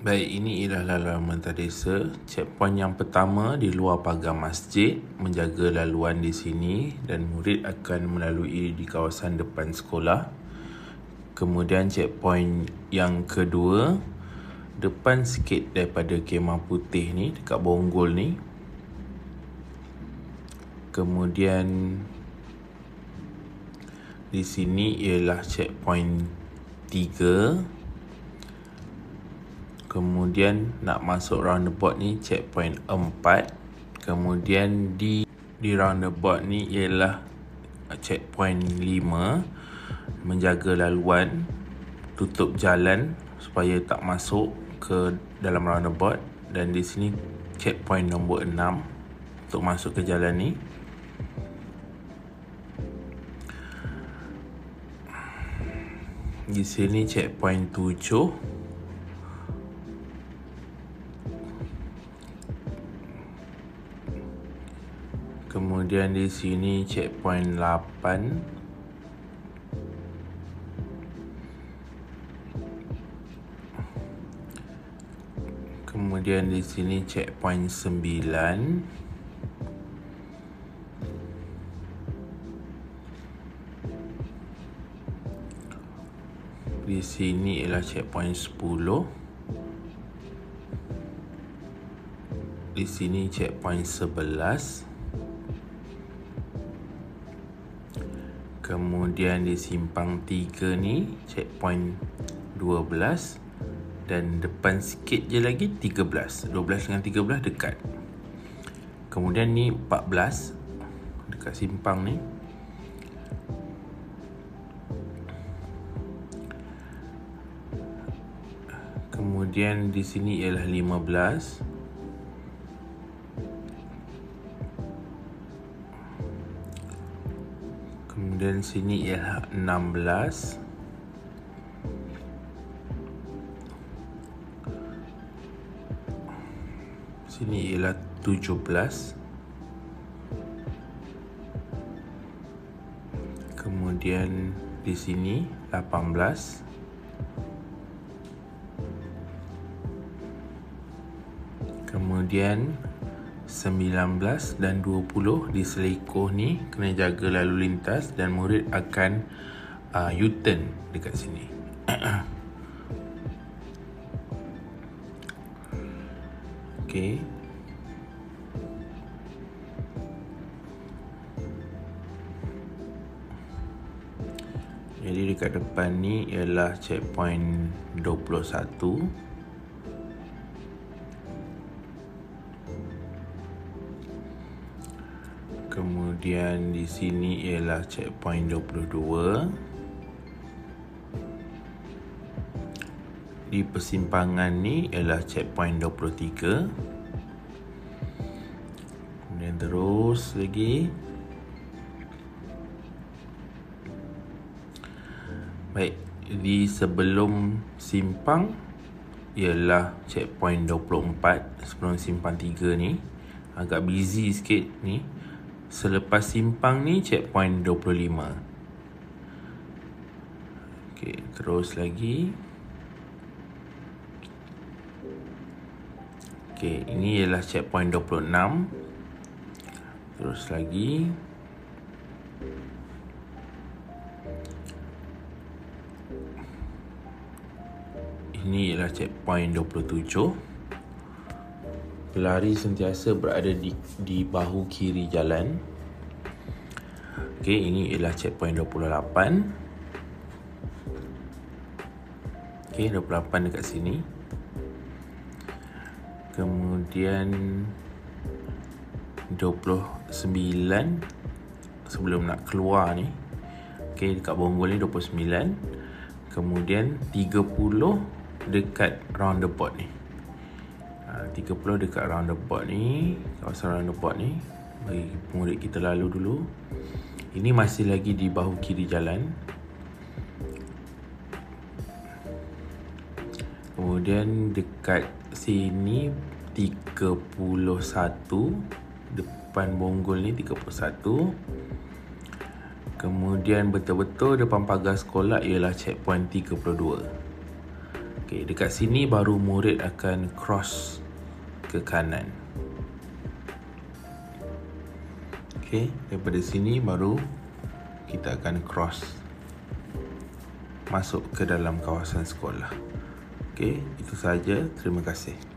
Baik, ini ialah laluan antarabangsa. Checkpoint yang pertama di luar pagar masjid, menjaga laluan di sini dan murid akan melalui di kawasan depan sekolah. Kemudian checkpoint yang kedua, depan sikit daripada kemah putih ni, dekat Bonggol ni. Kemudian di sini ialah checkpoint 3. Kemudian nak masuk roundabout ni checkpoint 4. Kemudian di roundabout ni ialah checkpoint 5, menjaga laluan, tutup jalan supaya tak masuk ke dalam roundabout. Dan di sini checkpoint nombor 6 untuk masuk ke jalan ni. Di sini checkpoint 7. Kemudian di sini checkpoint 8. Kemudian di sini checkpoint 9. Di sini ialah checkpoint 10. Di sini checkpoint 11. Kemudian di simpang 3 ni checkpoint 12. Dan depan sikit je lagi 13. 12 dengan 13 dekat. Kemudian ni 14 dekat simpang ni. Kemudian di sini ialah 15. Kemudian sini ialah 16. Sini ialah 17. Kemudian di sini 18. Kemudian 19 dan 20 di selekoh ni kena jaga lalu lintas dan murid akan U-turn dekat sini. Okey. Jadi dekat depan ni ialah checkpoint 21. Kemudian di sini ialah checkpoint 22. Di persimpangan ni ialah checkpoint 23. Kemudian terus lagi. Baik, di sebelum simpang ialah checkpoint 24. Sebelum simpang 3 ni agak busy sikit ni. Selepas simpang ni checkpoint 25. Okey, terus lagi. Okey, ini ialah checkpoint 26. Terus lagi. Ini ialah checkpoint 27. Pelari sentiasa berada di bahu kiri jalan. Okey, ini ialah checkpoint 28. Okey, 28 dekat sini. Kemudian 29 sebelum nak keluar ni. Okey, dekat Bonggol ni 29. Kemudian 30 dekat roundabout ni. 30 dekat roundabout ni, kawasan roundabout ni. Bagi murid kita lalu dulu. Ini masih lagi di bahu kiri jalan. Kemudian dekat sini 31. Depan Bonggol ni 31. Kemudian betul-betul depan pagar sekolah ialah checkpoint 32. Okey, dekat sini baru murid akan cross ke kanan. Okey, daripada sini baru kita akan cross masuk ke dalam kawasan sekolah. Okey, itu saja. Terima kasih.